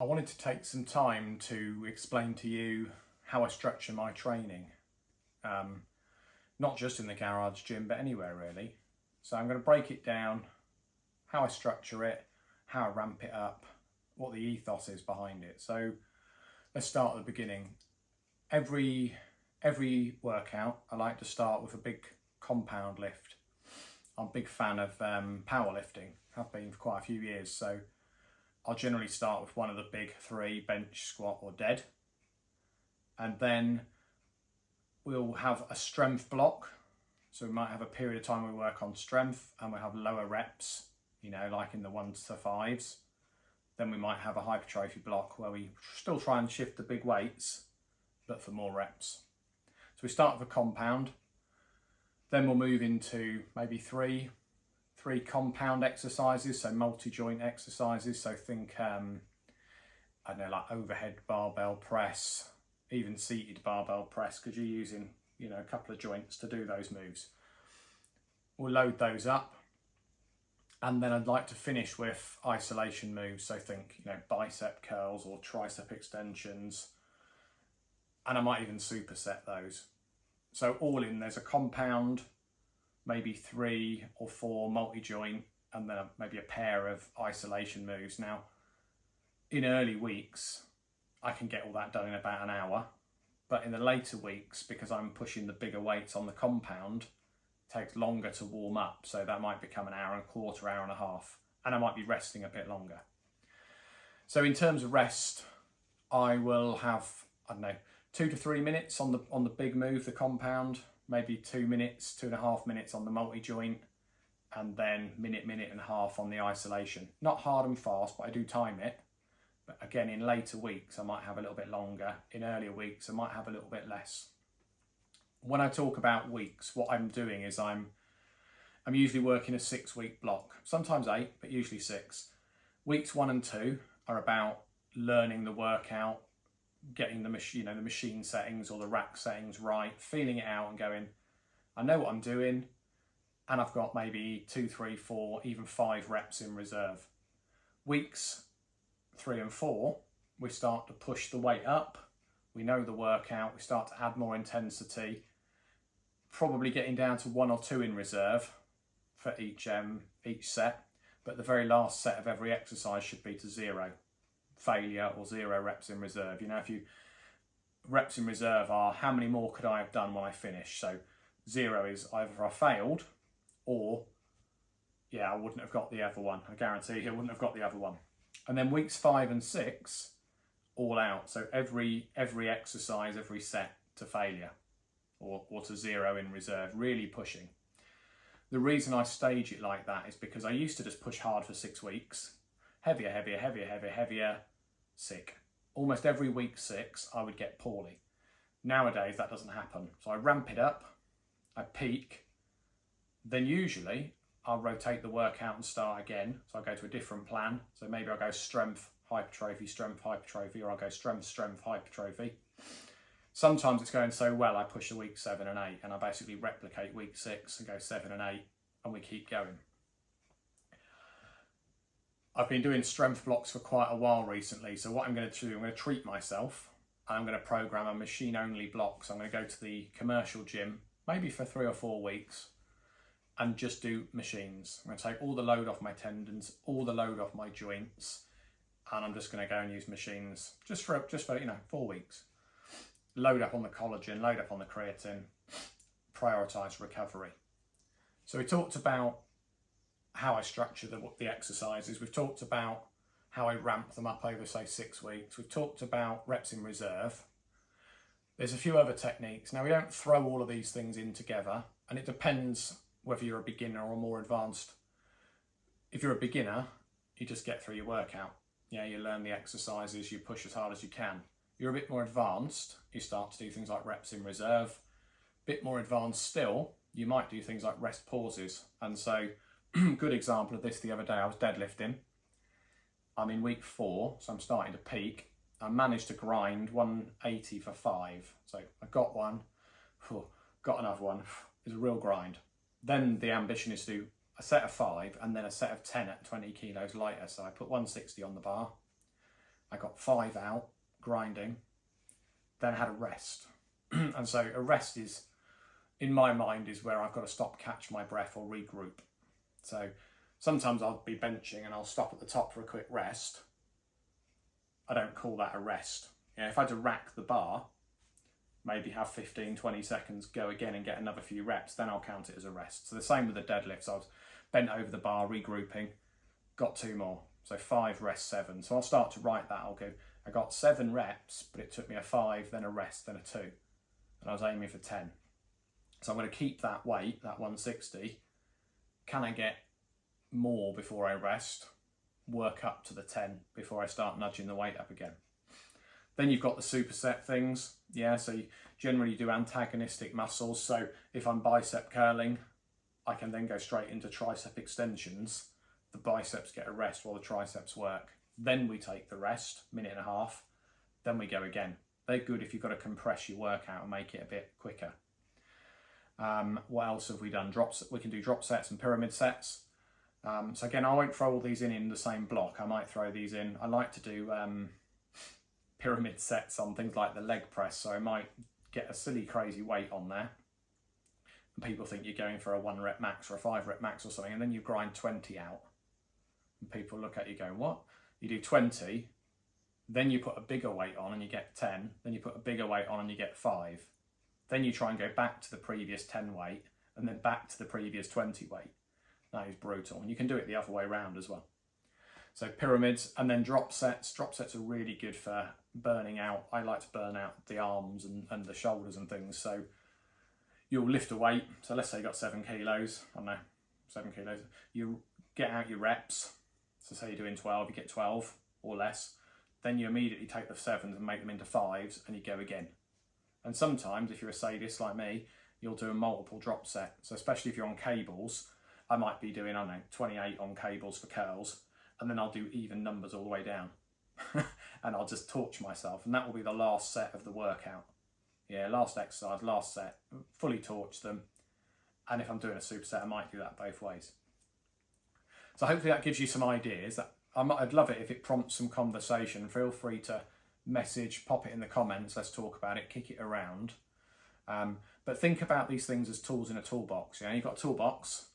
I wanted to take some time to explain to you how I structure my training, not just in the garage gym, but anywhere really. So I'm going to break it down, how I structure it, how I ramp it up, what the ethos is behind it. So let's start at the beginning. Every workout, I like to start with a big compound lift. I'm a big fan of powerlifting, have been for quite a few years. So I'll generally start with one of the big three, bench, squat or dead. And then we'll have a strength block. So we might have a period of time we work on strength and we'll have lower reps, like in the 1s to 5s. Then we might have a hypertrophy block where we still try and shift the big weights, but for more reps. So we start with a compound. Then we'll move into maybe three compound exercises, so multi-joint exercises. So think, like overhead barbell press, even seated barbell press, because you're using, a couple of joints to do those moves. We'll load those up. And then I'd like to finish with isolation moves. So think, bicep curls or tricep extensions. And I might even superset those. So all in, there's a compound, maybe 3 or 4 multi-joint, and then maybe a pair of isolation moves. Now, in early weeks, I can get all that done in about an hour. But in the later weeks, because I'm pushing the bigger weights on the compound, it takes longer to warm up. So that might become an hour and a quarter, hour and a half. And I might be resting a bit longer. So in terms of rest, I will have, 2 to 3 minutes on the big move, the compound, maybe 2 minutes, 2.5 minutes on the multi-joint, and then minute and a half on the isolation. Not hard and fast, but I do time it. But again, in later weeks, I might have a little bit longer. In earlier weeks, I might have a little bit less. When I talk about weeks, what I'm doing is I'm usually working a 6-week block, sometimes 8, but usually 6. Weeks 1 and 2 are about learning the workout, getting the machine, the machine settings or the rack settings right, feeling it out and going, I know what I'm doing, and I've got maybe 2, 3, 4, even 5 reps in reserve. Weeks 3 and 4, we start to push the weight up. We know the workout, we start to add more intensity, probably getting down to 1 or 2 in reserve for each set, but the very last set of every exercise should be to 0. Failure or 0 reps in reserve. If you reps in reserve are how many more could I have done when I finish. So 0 is either I failed or I wouldn't have got the other one. I guarantee I wouldn't have got the other one. And then weeks 5 and 6 all out. So every exercise, every set to failure or to 0 in reserve, really pushing. The reason I stage it like that is because I used to just push hard for 6 weeks. Heavier, sick. Almost every week 6, I would get poorly. Nowadays, that doesn't happen. So I ramp it up, I peak, then usually I'll rotate the workout and start again. So I'll go to a different plan. So maybe I'll go strength, hypertrophy, or I'll go strength, hypertrophy. Sometimes it's going so well, I push to week 7 and 8, and I basically replicate week 6 and go 7 and 8, and we keep going. I've been doing strength blocks for quite a while recently, so what I'm going to do, I'm going to treat myself. I'm going to program a machine-only block. So I'm going to go to the commercial gym, maybe for 3 or 4 weeks, and just do machines. I'm going to take all the load off my tendons, all the load off my joints, and I'm just going to go and use machines just for 4 weeks. Load up on the collagen, load up on the creatine, prioritise recovery. So we talked about how I structure the exercises. We've talked about how I ramp them up over, say, 6 weeks. We've talked about reps in reserve. There's a few other techniques. Now, we don't throw all of these things in together, and it depends whether you're a beginner or more advanced. If you're a beginner, you just get through your workout. You learn the exercises, you push as hard as you can. You're a bit more advanced, you start to do things like reps in reserve. A bit more advanced still, you might do things like rest pauses. And so, good example of this the other day, I was deadlifting. I'm in week 4, so I'm starting to peak. I managed to grind 180 for 5. So I got one, got another one. It's a real grind. Then the ambition is to do a set of 5 and then a set of 10 at 20 kilos lighter. So I put 160 on the bar I got 5 out grinding, then I had a rest. And so a rest is, in my mind, is where I've got to stop, catch my breath or regroup. So sometimes I'll be benching and I'll stop at the top for a quick rest. I don't call that a rest. If I had to rack the bar, maybe have 15, 20 seconds, go again and get another few reps, then I'll count it as a rest. So the same with the deadlifts. I was bent over the bar, regrouping, got 2 more. So 5, rest 7. So I'll start to write that. I'll go, I got 7 reps, but it took me a 5, then a rest, then a 2. And I was aiming for 10. So I'm going to keep that weight, that 160. Can I get more before I rest? Work up to the 10 before I start nudging the weight up again. Then you've got the superset things. So you generally do antagonistic muscles. So if I'm bicep curling, I can then go straight into tricep extensions. The biceps get a rest while the triceps work. Then we take the rest, minute and a half. Then we go again. They're good if you've got to compress your workout and make it a bit quicker. What else have we done? We can do drop sets and pyramid sets. So again, I won't throw all these in the same block. I might throw these in. I like to do pyramid sets on things like the leg press. So I might get a silly, crazy weight on there. And people think you're going for a 1 rep max or a 5 rep max or something. And then you grind 20 out. And people look at you going, what? You do 20, then you put a bigger weight on and you get 10. Then you put a bigger weight on and you get 5. Then you try and go back to the previous 10 weight and then back to the previous 20 weight. That is brutal. And you can do it the other way around as well. So pyramids and then drop sets. Drop sets are really good for burning out. I like to burn out the arms and the shoulders and things. So you'll lift a weight. So let's say you got 7 kilos. I don't know, 7 kilos. You get out your reps. So say you're doing 12, you get 12 or less. Then you immediately take the 7s and make them into 5s and you go again. And sometimes, if you're a sadist like me, you'll do a multiple drop set. So especially if you're on cables, I might be doing, I don't know, 28 on cables for curls, and then I'll do even numbers all the way down. And I'll just torch myself, and that will be the last set of the workout. Last exercise, last set, fully torch them. And if I'm doing a superset, I might do that both ways. So hopefully that gives you some ideas. I'd love it if it prompts some conversation. Feel free to message, pop it in the comments, let's talk about it, kick it around. But think about these things as tools in a toolbox. You've got a toolbox.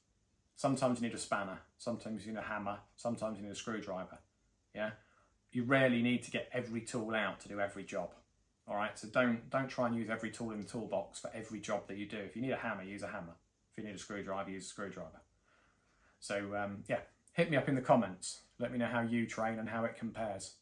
Sometimes you need a spanner, sometimes you need a hammer, sometimes you need a screwdriver. You rarely need to get every tool out to do every job. All right, so don't try and use every tool in the toolbox for every job that you do. If you need a hammer, use a hammer. If you need a screwdriver, use a screwdriver. So hit me up in the comments. Let me know how you train and how it compares.